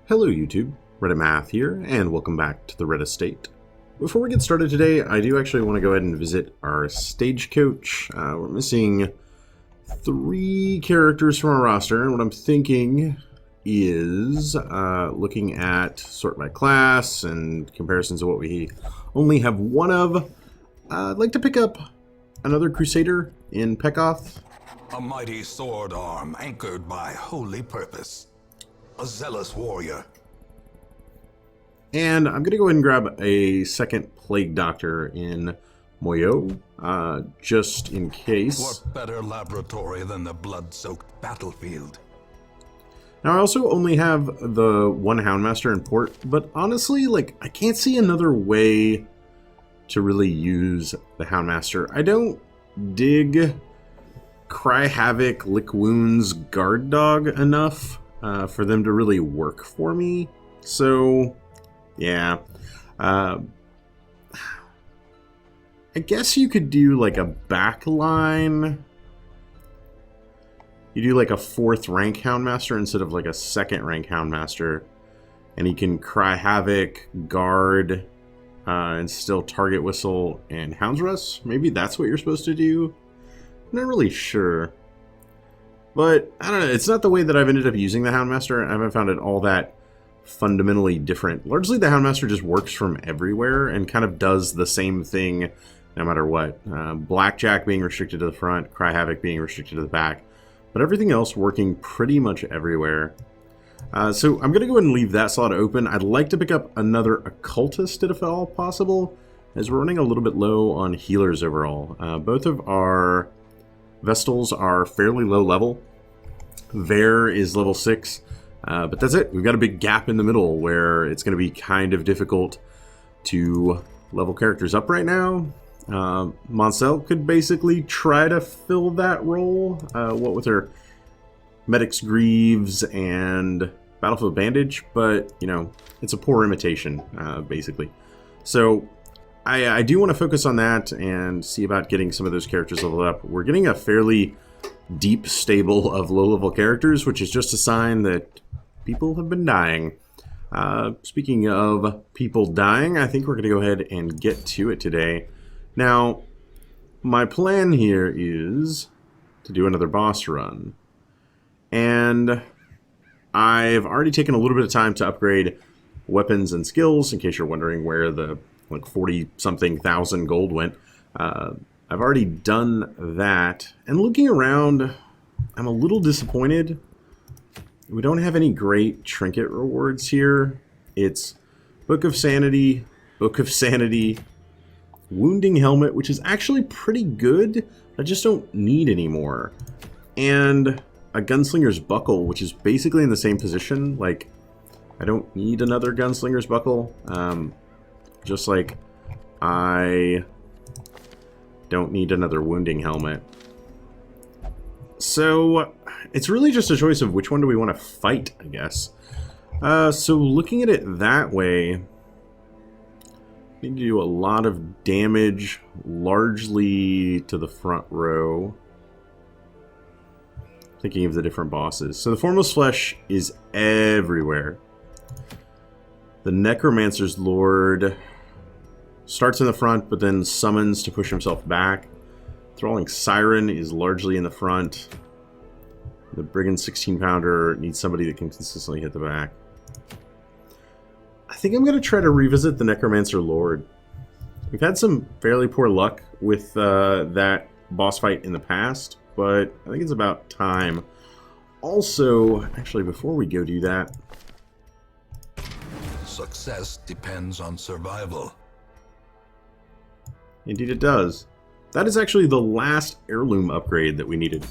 Hello YouTube, Reddit Math here, and welcome back to the Red Estate. Before we get started today, I do actually want to go ahead and visit our stagecoach. We're missing 3 characters from our roster, and what I'm thinking is looking at sort by class and comparisons of what we only have one of. I'd like to pick up another Crusader in Pekoth. A mighty sword arm anchored by holy purpose. A zealous warrior. And I'm going to go ahead and grab a second Plague Doctor in Poillei, just in case. What better laboratory than the blood-soaked battlefield? Now, I also only have the one Houndmaster in port, but honestly, I can't see another way to really use the Houndmaster. I don't dig Cry Havoc, Lick Wounds, Guard Dog enough for them to really work for me. So, yeah. I guess you could do a back line. You do a 4th rank Houndmaster instead of a 2nd rank Houndmaster. And you can Cry Havoc, Guard, and still target Whistle and Hound's Rust. Maybe that's what you're supposed to do. I'm not really sure. But, I don't know, it's not the way that I've ended up using the Houndmaster. I haven't found it all that fundamentally different. Largely, the Houndmaster just works from everywhere and kind of does the same thing no matter what. Blackjack being restricted to the front, Cry Havoc being restricted to the back, but everything else working pretty much everywhere. So I'm going to go ahead and leave that slot open. I'd like to pick up another Occultist if at all possible, as we're running a little bit low on healers overall. Both of our Vestals are fairly low level. Ver is level 6, but that's it. We've got a big gap in the middle where it's going to be kind of difficult to level characters up right now. Moncel could basically try to fill that role, what with her Medic's Greaves and Battlefield Bandage, but, it's a poor imitation, basically. So, I do want to focus on that and see about getting some of those characters leveled up. We're getting a fairly deep stable of low-level characters, which is just a sign that people have been dying. Speaking of people dying, I think we're going to go ahead and get to it today. Now, my plan here is to do another boss run. And I've already taken a little bit of time to upgrade weapons and skills, in case you're wondering where the 40-something thousand gold went. I've already done that. And looking around, I'm a little disappointed. We don't have any great trinket rewards here. It's Book of Sanity, Wounding Helmet, which is actually pretty good. I just don't need anymore. And a Gunslinger's Buckle, which is basically in the same position. I don't need another Gunslinger's Buckle. Just like I don't need another Wounding Helmet. So it's really just a choice of which one do we want to fight, I guess. So looking at it that way, need to do a lot of damage, largely to the front row. Thinking of the different bosses. So the Formless Flesh is everywhere. The Necromancer's Lord starts in the front, but then summons to push himself back. Thralling Siren is largely in the front. The Brigand 16-pounder needs somebody that can consistently hit the back. I think I'm going to try to revisit the Necromancer Lord. We've had some fairly poor luck with that boss fight in the past, but I think it's about time. Also, actually, before we go do that... Success depends on survival. Indeed it does. That is actually the last heirloom upgrade that we needed.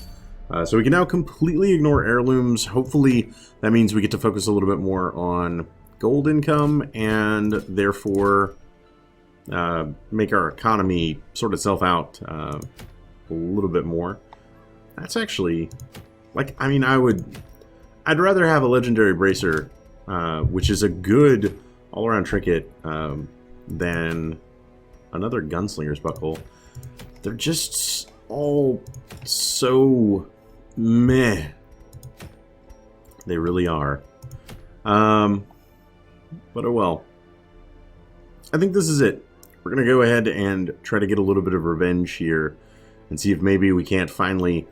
So we can now completely ignore heirlooms. Hopefully that means we get to focus a little bit more on gold income and therefore make our economy sort itself out a little bit more. That's actually, I'd rather have a legendary bracer, which is a good all-around trinket, than another Gunslinger's Buckle. They're just all so meh. They really are. But oh well. I think this is it. We're going to go ahead and try to get a little bit of revenge here and see if maybe we can't finally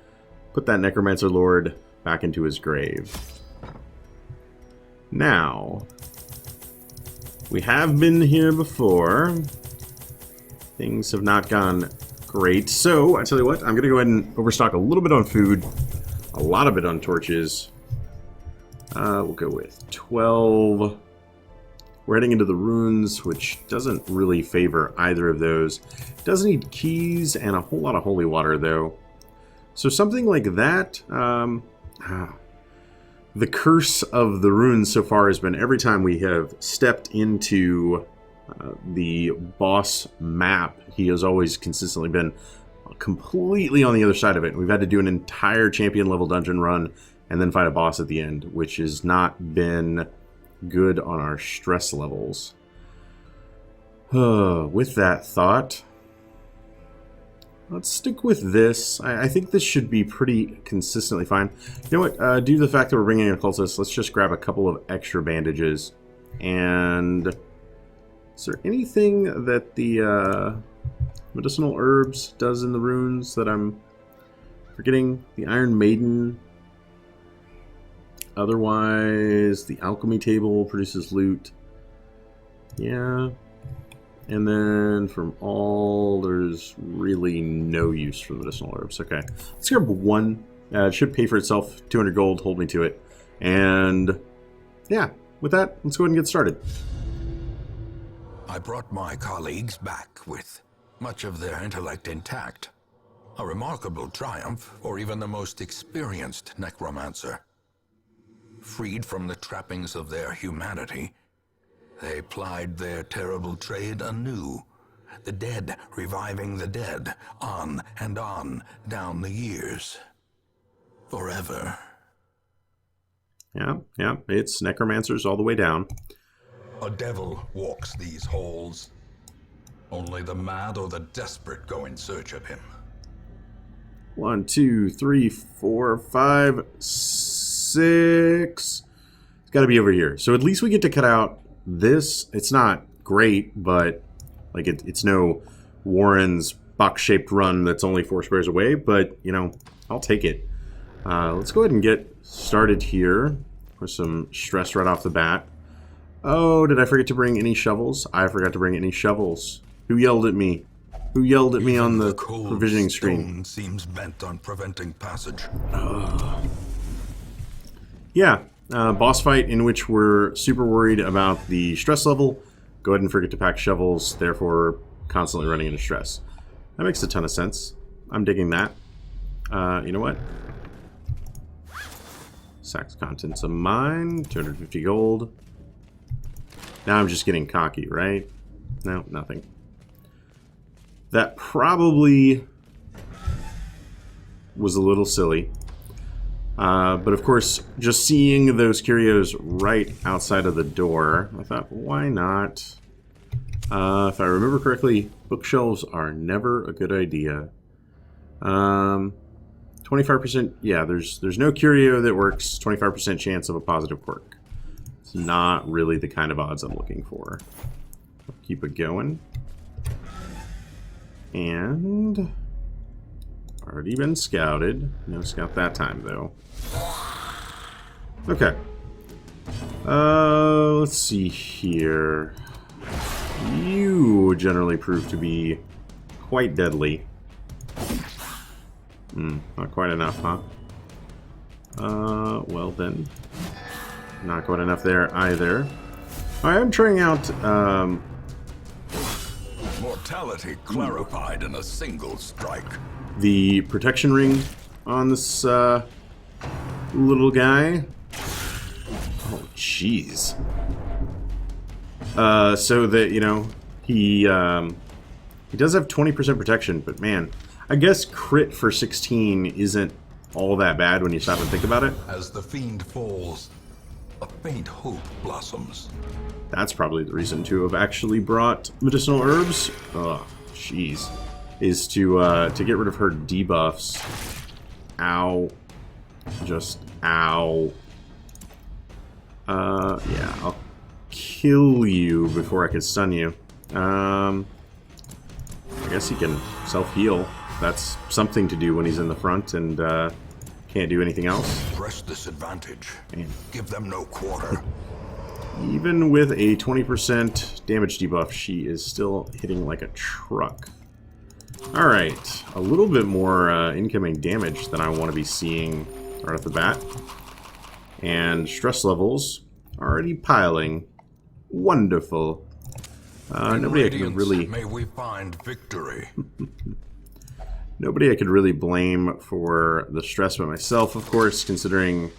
put that Necromancer Lord back into his grave. Now, we have been here before. Things have not gone great. So, I tell you what, I'm going to go ahead and overstock a little bit on food, a lot of it on torches. We'll go with 12. We're heading into the ruins, which doesn't really favor either of those. Does need keys and a whole lot of holy water, though. So something like that. The curse of the ruins so far has been every time we have stepped into the boss map, he has always consistently been completely on the other side of it. We've had to do an entire champion level dungeon run and then fight a boss at the end, which has not been good on our stress levels. With that thought, let's stick with this. I think this should be pretty consistently fine. You know what? Due to the fact that we're bringing in a cultist, let's just grab a couple of extra bandages. And is there anything that the medicinal herbs does in the runes that I'm forgetting? The Iron Maiden. Otherwise, the alchemy table produces loot. Yeah. And then from all, there's really no use for medicinal herbs. Okay. Let's grab one. It should pay for itself. 200 gold. Hold me to it. And yeah, with that, let's go ahead and get started. I brought my colleagues back with much of their intellect intact. A remarkable triumph for even the most experienced necromancer. Freed from the trappings of their humanity, they plied their terrible trade anew, the dead reviving the dead, on and on down the years. Forever. Yeah, it's necromancers all the way down. A devil walks these halls. Only the mad or the desperate go in search of him. 1, 2, 3, 4, 5, 6. It's got to be over here. So at least we get to cut out this. It's not great, but like it's no Warren's box-shaped run that's only 4 squares away. But you know, I'll take it. Let's go ahead and get started here with some stress right off the bat. Oh, did I forget to bring any shovels? I forgot to bring any shovels. Who yelled at me? Who yelled at me on the provisioning screen? Seems bent on preventing passage. Yeah, boss fight in which we're super worried about the stress level. Go ahead and forget to pack shovels, therefore constantly running into stress. That makes a ton of sense. I'm digging that. You know what? Sack's contents of mine, 250 gold. Now I'm just getting cocky, right? No, nothing. That probably was a little silly. But of course, just seeing those curios right outside of the door, I thought, why not? If I remember correctly, bookshelves are never a good idea. 25%, yeah, there's no curio that works 25% chance of a positive quirk. It's not really the kind of odds I'm looking for. Keep it going. And already been scouted. No scout that time, though. Okay. Let's see here. You generally prove to be quite deadly. Not quite enough, huh? Well then. Not quite enough there either. I am trying out, Mortality clarified in a single strike. the protection ring on this, little guy. Oh, jeez. So that, you know, he does have 20% protection, but man, I guess crit for 16 isn't all that bad when you stop and think about it. As the fiend falls, a faint hope blossoms. That's probably the reason to have actually brought medicinal herbs. Oh, jeez. Is to get rid of her debuffs. Ow. Just ow. Yeah, I'll kill you before I can stun you. I guess he can self-heal. That's something to do when he's in the front and can't do anything else. Press this advantage. Man. Give them no quarter. Even with a 20% damage debuff, she is still hitting like a truck. Alright, a little bit more incoming damage than I want to be seeing right off the bat. And stress levels already piling. Wonderful. Nobody I could really... May we find victory. Nobody I could really blame for the stress but myself, of course, considering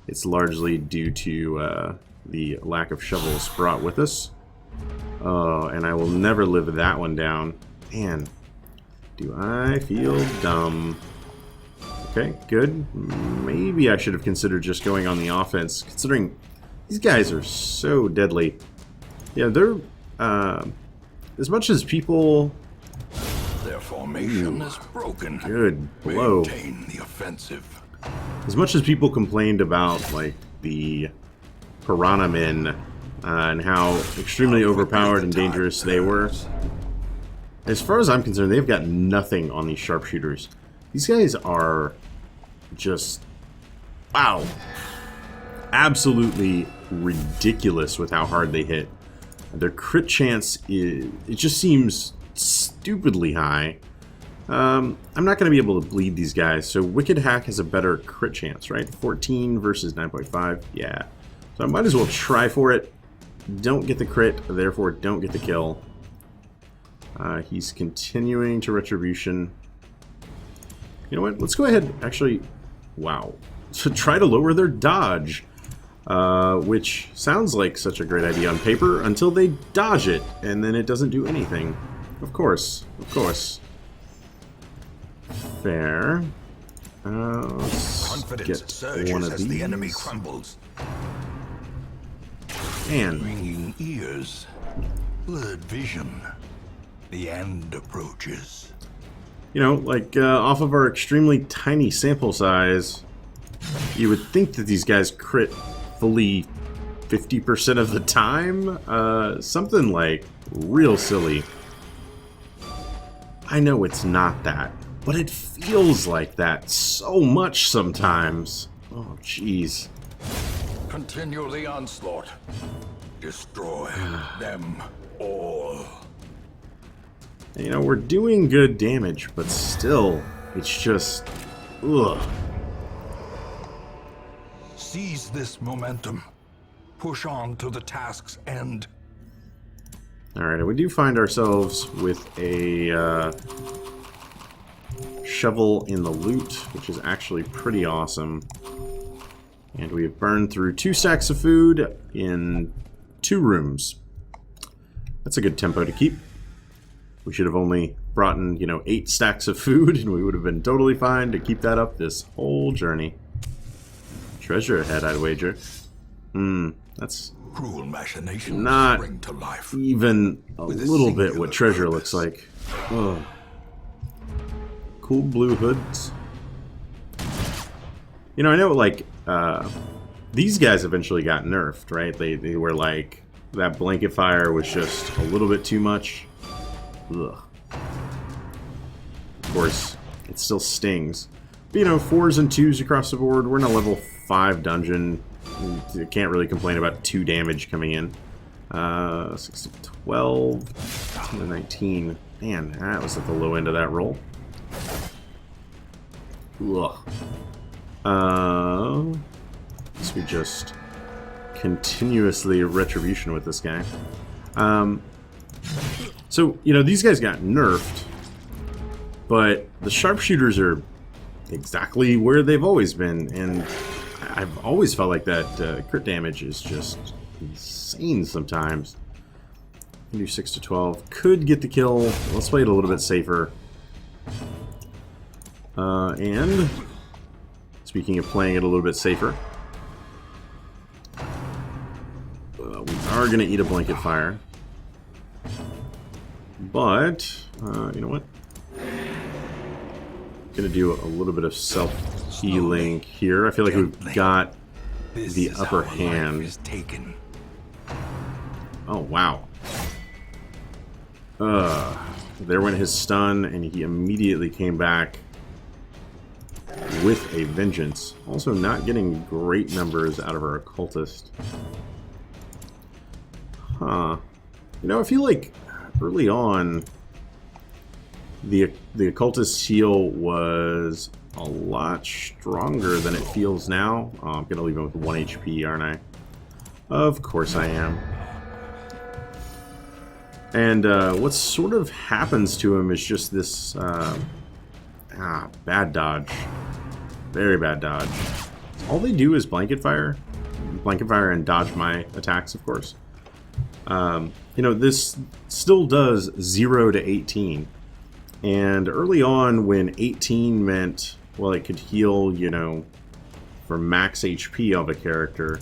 it's largely due to the lack of shovels brought with us. And I will never live that one down. Man, do I feel dumb. Okay, good. Maybe I should have considered just going on the offense, considering these guys are so deadly. Yeah, they're... as much as people... Their formation is broken. Good blow. Maintain the offensive. As much as people complained about, like, the piranha men and how extremely overpowered and dangerous they were, as far as I'm concerned, they've got nothing on these sharpshooters. These guys are just... wow. Absolutely ridiculous with how hard they hit. Their crit chance is... it just seems stupidly high. I'm not going to be able to bleed these guys, so Wicked Hack has a better crit chance, right? 14 versus 9.5, yeah. So I might as well try for it. Don't get the crit, therefore don't get the kill. He's continuing to Retribution. You know what? Let's go ahead, actually... wow. So try to lower their dodge. Which sounds like such a great idea on paper until they dodge it, and then it doesn't do anything. Of course, of course. Fair. Let's Confidence get surges one of as these. the enemy crumbles. Man, Ringing ears, blurred vision. The end approaches. you know, like off of our extremely tiny sample size, you would think that these guys crit fully 50% of the time. Something like real silly. I know it's not that, but it feels like that so much sometimes. Oh, jeez. Continue the onslaught. Destroy them all. You know, we're doing good damage, but still, it's just... ugh. Seize this momentum. Push on to the task's end. Alright, we do find ourselves with a shovel in the loot, which is actually pretty awesome. And we have burned through 2 stacks of food in 2 rooms. That's a good tempo to keep. We should have only brought in, you know, 8 stacks of food, and we would have been totally fine to keep that up this whole journey. Treasure ahead, I'd wager. That's Cruel machinations not bring to life. even a With a little bit singular what treasure purpose. looks like. Ugh. Cool blue hoods. You know, I know, like, these guys eventually got nerfed, right? They were like, that blanket fire was just a little bit too much. Ugh. Of course, it still stings. But, you know, 4s and 2s across the board. We're in a level 5 dungeon. You can't really complain about 2 damage coming in. 6 to 12, 10 to 19. Man, that was at the low end of that roll. Ugh. Guess we just continuously retribution with this guy. So, you know, these guys got nerfed, but the sharpshooters are exactly where they've always been, and I've always felt like that crit damage is just insane sometimes. Can do 6 to 12. Could get the kill. Let's play it a little bit safer. And speaking of playing it a little bit safer, we are going to eat a blanket fire. But, you know what? Going to do a little bit of self-healing here. I feel like we've got the upper hand. Is taken. Oh, wow. There went his stun, and he immediately came back with a vengeance. Also not getting great numbers out of our occultist. Huh. You know, I feel like early on, the occultist's heal was a lot stronger than it feels now. Oh, I'm going to leave him with 1 HP, aren't I? Of course I am. And what sort of happens to him is just this bad dodge. Very bad dodge. All they do is blanket fire and dodge my attacks, of course. You know, this still does 0 to 18. And early on, when 18 meant, well, it could heal, you know, for max HP of a character,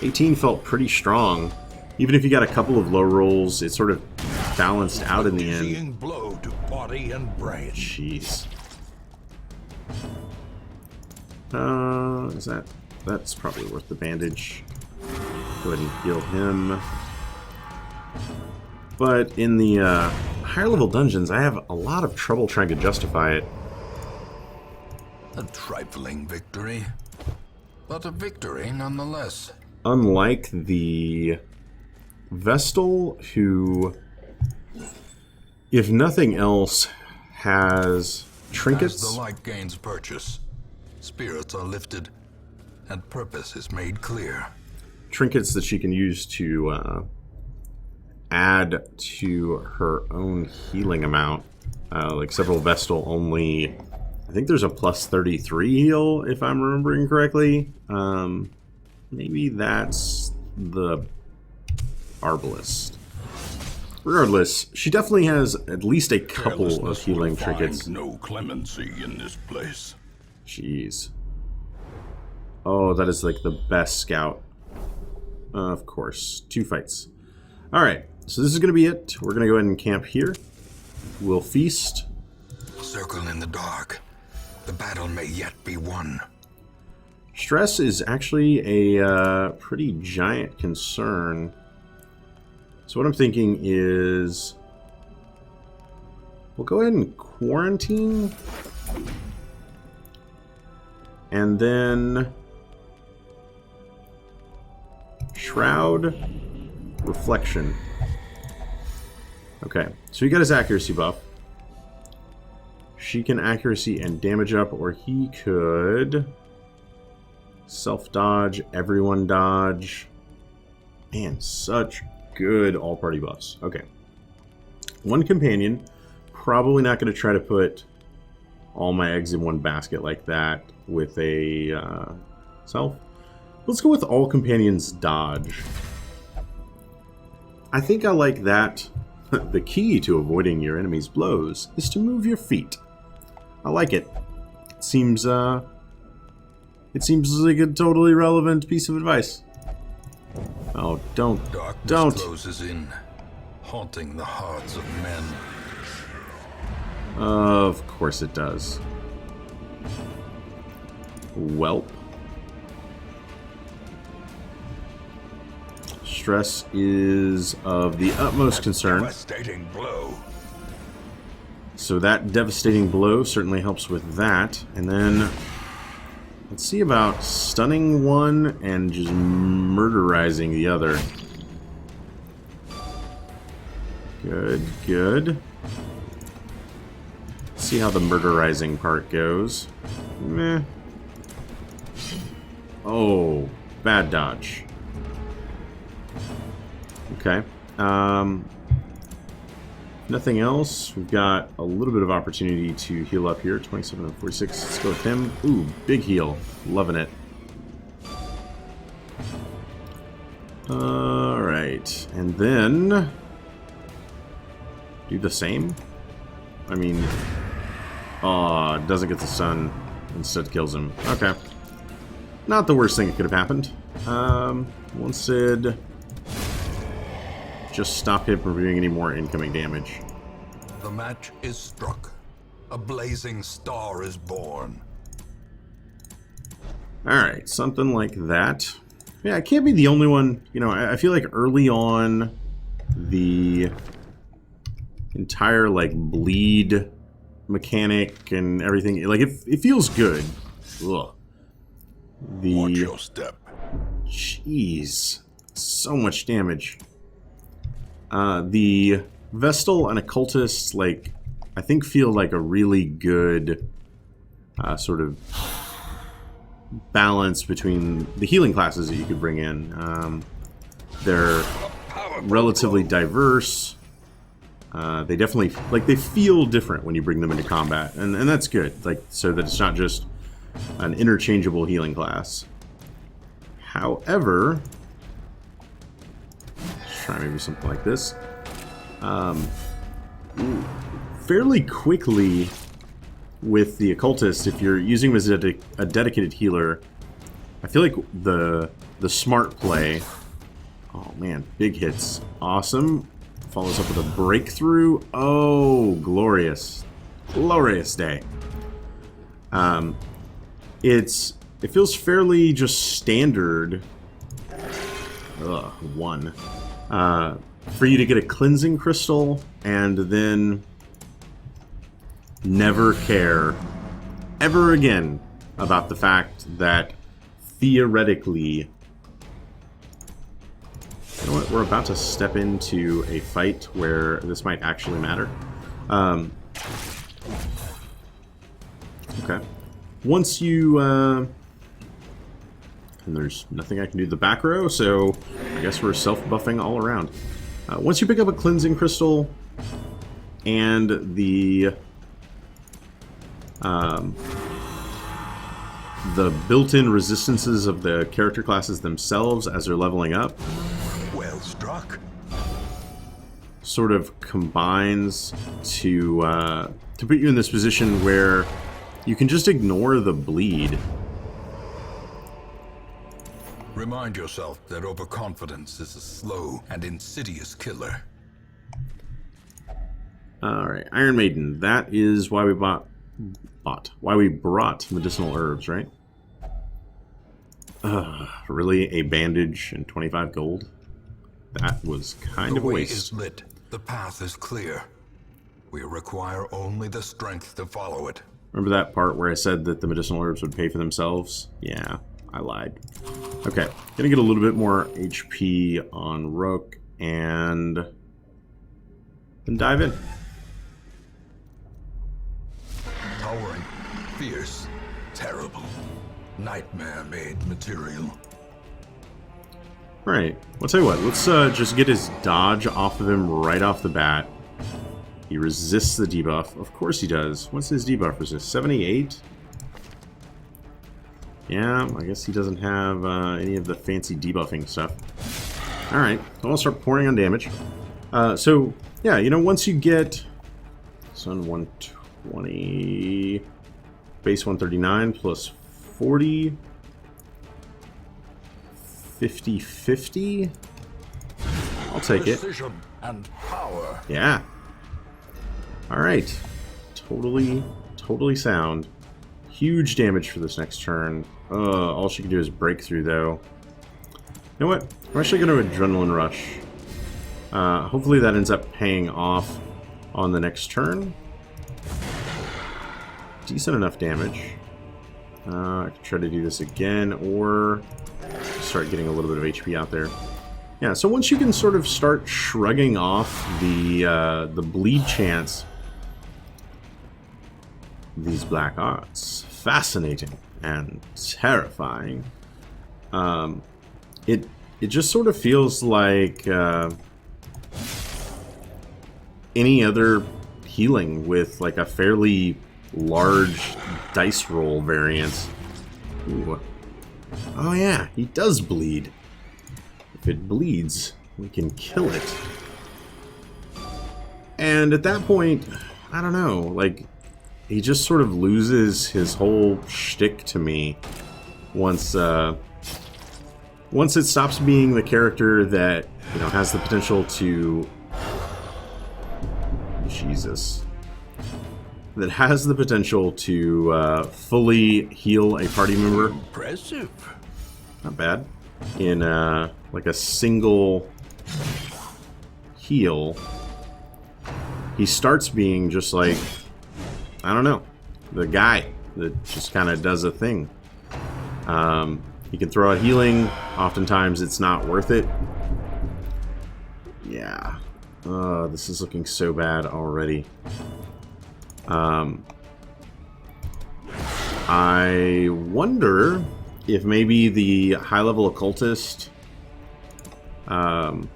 18 felt pretty strong. Even if you got a couple of low rolls, it sort of balanced out in the end. Blow to body and brain. Jeez. That's probably worth the bandage. Go ahead and heal him. But in the higher level dungeons, I have a lot of trouble trying to justify it. A trifling victory, but a victory nonetheless. Unlike the Vestal, who, if nothing else, has trinkets. As the light gains purchase, spirits are lifted, and purpose is made clear. Trinkets that she can use to add to her own healing amount. Like several Vestal only, I think there's a plus 33 heal, if I'm remembering correctly. Maybe that's the Arbalist. Regardless, she definitely has at least a couple of healing trinkets. No clemency in this place. Jeez. Oh, that is like the best scout. Of course. 2 fights. Alright, so this is going to be it. We're going to go ahead and camp here. We'll feast. Circle in the dark. The battle may yet be won. Stress is actually a pretty giant concern. So what I'm thinking is we'll go ahead and quarantine. And then Shroud, Reflection. Okay, so he got his accuracy buff. She can accuracy and damage up, or he could self-dodge, everyone dodge. Man, such good all-party buffs. Okay. 1 companion. Probably not going to try to put all my eggs in one basket like that with a self. Let's go with all companions dodge. I think I like that. The key to avoiding your enemy's blows is to move your feet. I like it. It seems like a totally relevant piece of advice. Oh, don't. Closes in, haunting the hearts of men. Of course it does. Welp. Stress is of the utmost concern. Devastating blow. So that devastating blow certainly helps with that. And then let's see about stunning one and just murderizing the other. Good. Let's see how the murderizing part goes. Meh. Oh, bad dodge. Okay. Nothing else. We've got a little bit of opportunity to heal up here. 27 and 46. Let's go with him. Ooh, big heal. Loving it. Alright. And then do the same? I mean, doesn't get the stun. Instead kills him. Okay. Not the worst thing that could have happened. One Sid. Just stop him from doing any more incoming damage. The match is struck. A blazing star is born. Alright, something like that. Yeah, I can't be the only one. You know, I feel like early on, the entire, like, bleed mechanic and everything, like, it feels good. Ugh. Watch your step. Jeez. So much damage. The Vestal and Occultist, like, I think feel like a really good sort of balance between the healing classes that you could bring in. They're relatively diverse. They definitely, like, they feel different when you bring them into combat, and that's good, like, so that it's not just an interchangeable healing class. However, let's try maybe something like this. Fairly quickly with the Occultist, if you're using him as a dedicated healer, I feel like the smart play... Oh man, big hits. Awesome. Follows up with a breakthrough. Oh, glorious. Glorious day. It feels fairly just standard. One. For you to get a cleansing crystal and then never care ever again about the fact that theoretically... You know what? We're about to step into a fight where this might actually matter. Okay. Once you... and there's nothing I can do to the back row, so I guess we're self-buffing all around. Once you pick up a cleansing crystal and the built-in resistances of the character classes themselves as they're leveling up, Well struck. sort of combines to put you in this position where you can just ignore the bleed. Remind yourself that overconfidence is a slow and insidious killer. Alright, Iron Maiden. That is why we why we brought medicinal herbs, right? Really? A bandage and 25 gold? That was kind of a The way waste. is lit. The path is clear. We require only the strength to follow it. Remember that part where I said that the medicinal herbs would pay for themselves? Yeah, I lied. Okay, gonna get a little bit more HP on Rook and then dive in. Towering, fierce, terrible. Nightmare-made material. Alright, I'll tell you what, let's just get his dodge off of him right off the bat. He resists the debuff. Of course he does. What's his debuff resist? 78? Yeah, I guess he doesn't have any of the fancy debuffing stuff. Alright, I'll start pouring on damage. So, yeah, you know, once you get... Sun 120... Base 139 plus 40... 50-50? I'll take it. Precision and power. Yeah. Alright. Totally sound. Huge damage for this next turn. All she can do is break through, though. You know what? I'm actually going to Adrenaline Rush. Hopefully that ends up paying off on the next turn. Decent enough damage. I could try to do this again, or start getting a little bit of HP out there. Yeah, so once you can sort of start shrugging off the bleed chance, these black arts, fascinating and terrifying. It just sort of feels like any other healing with like a fairly large dice roll variance. Ooh. Oh yeah, he does bleed. If it bleeds, we can kill it. And at that point, I don't know, like, he just sort of loses his whole shtick to me once it stops being the character that, you know, has the potential to... Jesus. that has the potential to fully heal a party member. Impressive. Not bad. In like a single heal, he starts being just like, I don't know, the guy that just kind of does a thing. He can throw out healing. Oftentimes it's not worth it. Yeah. This is looking so bad already. I wonder if maybe the high-level occultist 3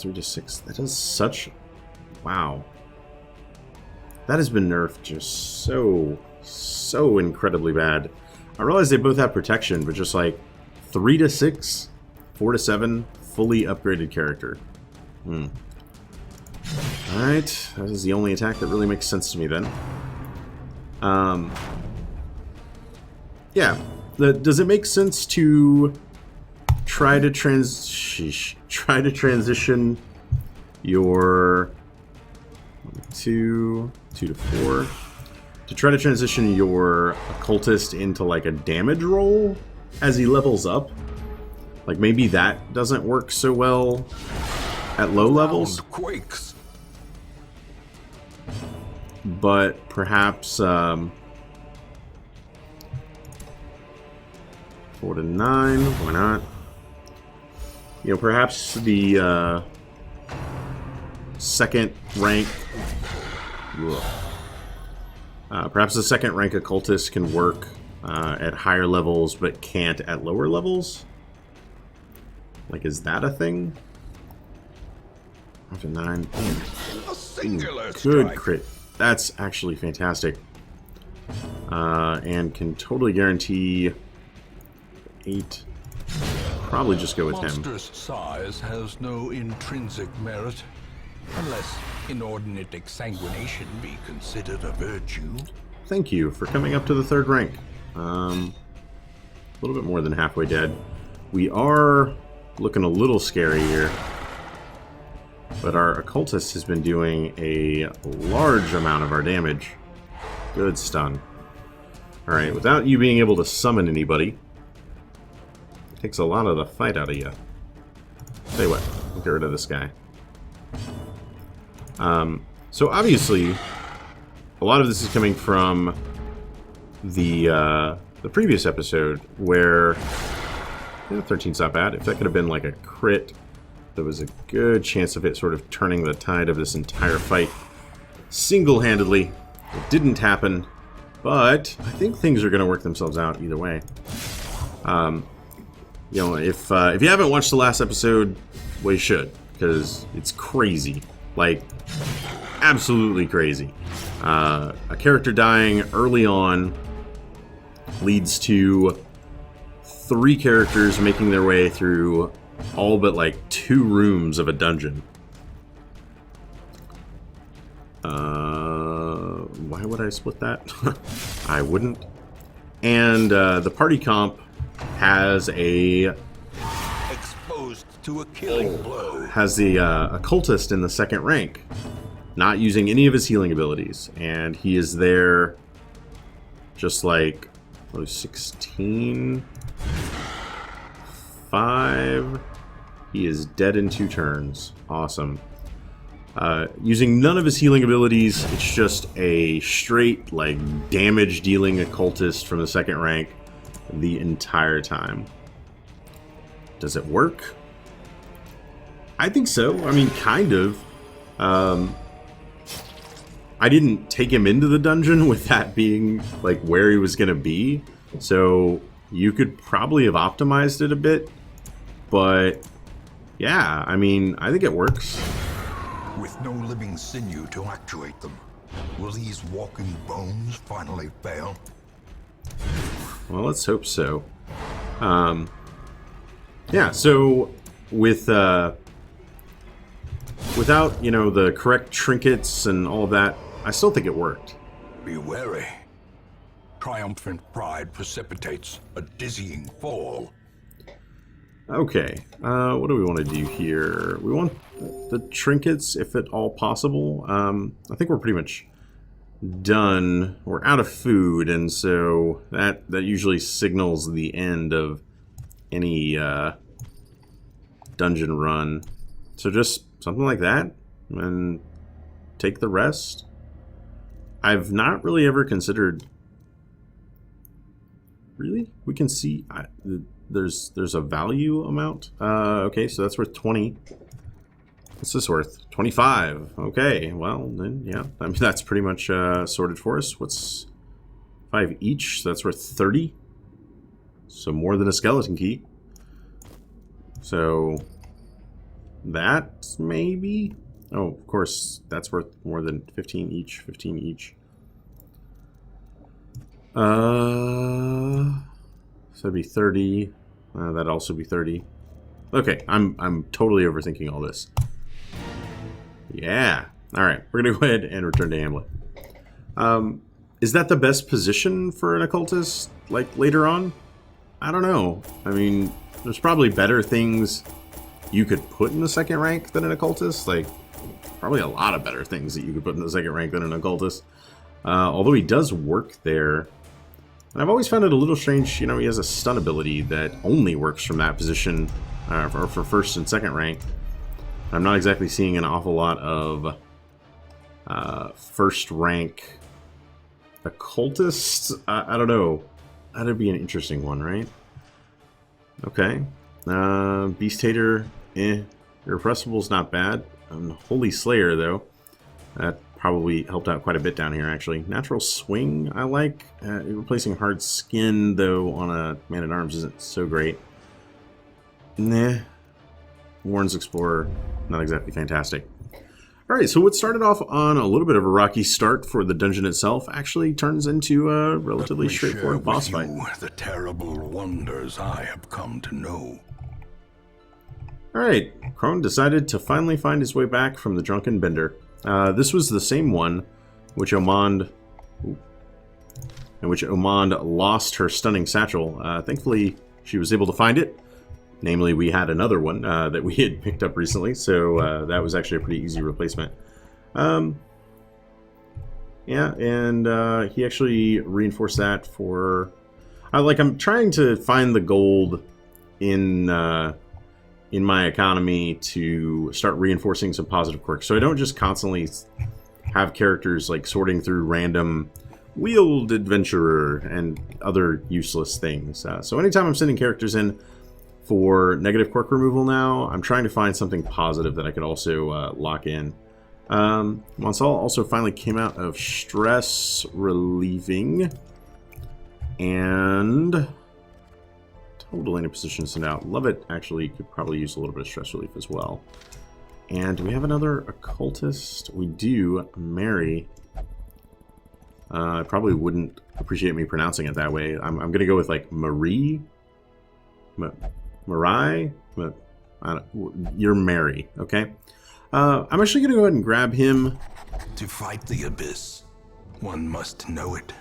to 6, that is such, wow, that has been nerfed just so incredibly bad. I realize they both have protection, but just like 3 to 6, 4 to 7, fully upgraded character. Alright, that is the only attack that really makes sense to me then. Yeah, does it make sense to try to transition your 2 to 4 to try to transition your occultist into like a damage roll as he levels up? Like maybe that doesn't work so well at low levels. Quakes. But perhaps 4 to 9, why not? You know, perhaps the second rank. Perhaps the second rank occultist can work at higher levels, but can't at lower levels. Like, is that a thing? 5 to 9. A singular Good strike. crit. That's actually fantastic. And can totally guarantee 8. Probably just go with him. Monstrous size has no intrinsic merit, unless inordinate exsanguination be considered a virtue. Thank you for coming up to the 3rd rank. A little bit more than halfway dead. We are looking a little scary here. But our occultist has been doing a large amount of our damage. Good stun. Alright, without you being able to summon anybody, it takes a lot of the fight out of you. Tell you what, we'll get rid of this guy. So obviously, a lot of this is coming from the previous episode where 13's not bad. If that could have been like a crit, there was a good chance of it sort of turning the tide of this entire fight single-handedly. It didn't happen, but I think things are going to work themselves out either way. You know, if you haven't watched the last episode, well, you should, because it's crazy. Like, absolutely crazy. A character dying early on leads to 3 characters making their way through all but like 2 rooms of a dungeon. Why would I split that? I wouldn't. And the party comp has a Exposed to a killing blow. has the occultist in the 2nd rank, not using any of his healing abilities, and he is there just like 16, 5. He is dead in 2 turns. Awesome. Using none of his healing abilities, it's just a straight like damage dealing occultist from the 2nd rank the entire time. Does it work? I think so. I mean, kind of. I didn't take him into the dungeon with that being like where he was going to be, so you could probably have optimized it a bit, but yeah, I mean, I think it works. With no living sinew to actuate them, will these walking bones finally fail? Well, let's hope so. Yeah, so with without, you know, the correct trinkets and all of that, I still think it worked. Be wary. Triumphant pride precipitates a dizzying fall. Okay, what do we want to do here? We want the trinkets, if at all possible. I think we're pretty much done. We're out of food, and so that usually signals the end of any dungeon run. So just something like that, and take the rest. I've not really ever considered... Really? We can see... There's a value amount? Okay, so that's worth 20. What's this worth? 25. Okay, well, then, yeah. I mean, that's pretty much sorted for us. What's 5 each? So that's worth 30. So more than a skeleton key. So that, maybe? Oh, of course, that's worth more than 15 each. 15 each. So that'd be 30. That'd also be 30. Okay, I'm totally overthinking all this. Yeah. All right, we're gonna go ahead and return to Hamlet. Is that the best position for an occultist, like, later on? I don't know. I mean, there's probably better things you could put in the second rank than an occultist. Like, probably a lot of better things that you could put in the second rank than an occultist. Although he does work there. And I've always found it a little strange, you know, he has a stun ability that only works from that position for first and second rank. I'm not exactly seeing an awful lot of first rank occultists. I don't know. That'd be an interesting one, right? Okay. Beast Hater, Irrepressible's not bad. Holy Slayer, though. That probably helped out quite a bit down here, actually. Natural Swing, I like. Replacing Hard Skin, though, on a Man-at-Arms isn't so great. Nah. Warren's Explorer, not exactly fantastic. Alright, so what started off on a little bit of a rocky start for the dungeon itself actually turns into a relatively straightforward boss fight. The terrible wonders I have come to know. Alright, Crone decided to finally find his way back from the Drunken Bender. This was the same one in which Omond lost her stunning satchel. Thankfully, she was able to find it. Namely, we had another one that we had picked up recently, so that was actually a pretty easy replacement. Yeah, and he actually reinforced that for... I'm trying to find the gold in my economy to start reinforcing some positive quirks. So I don't just constantly have characters like sorting through random wheeled adventurer and other useless things. So anytime I'm sending characters in for negative quirk removal now, I'm trying to find something positive that I could also lock in. Monsal also finally came out of stress relieving and totally in a position to send out. Love it. Actually, could probably use a little bit of stress relief as well. And do we have another occultist? We do. Mary. I probably wouldn't appreciate me pronouncing it that way. I'm going to go with like Marie. Marai? You're Mary, okay? I'm actually going to go ahead and grab him. To fight the abyss, one must know it.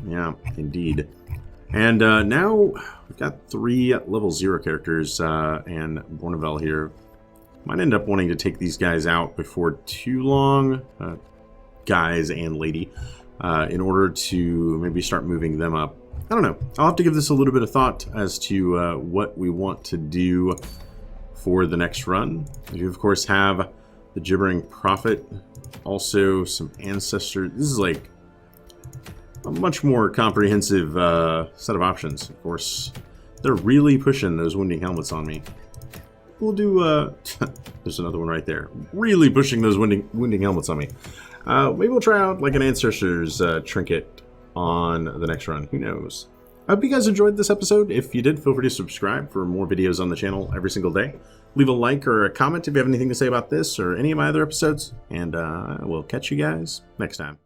Yeah, indeed. And now we've got 3 level 0 characters and Bournevel here. Might end up wanting to take these guys out before too long, guys and lady, in order to maybe start moving them up. I don't know. I'll have to give this a little bit of thought as to what we want to do for the next run. You, of course, have the Gibbering Prophet, also some Ancestors. This is like a much more comprehensive set of options. Of course, they're really pushing those Wounding Helmets on me. We'll do... there's another one right there. Really pushing those wounding Helmets on me. Maybe we'll try out like an Ancestors Trinket on the next run. Who knows? I hope you guys enjoyed this episode. If you did, feel free to subscribe for more videos on the channel every single day. Leave a like or a comment if you have anything to say about this or any of my other episodes. And we'll catch you guys next time.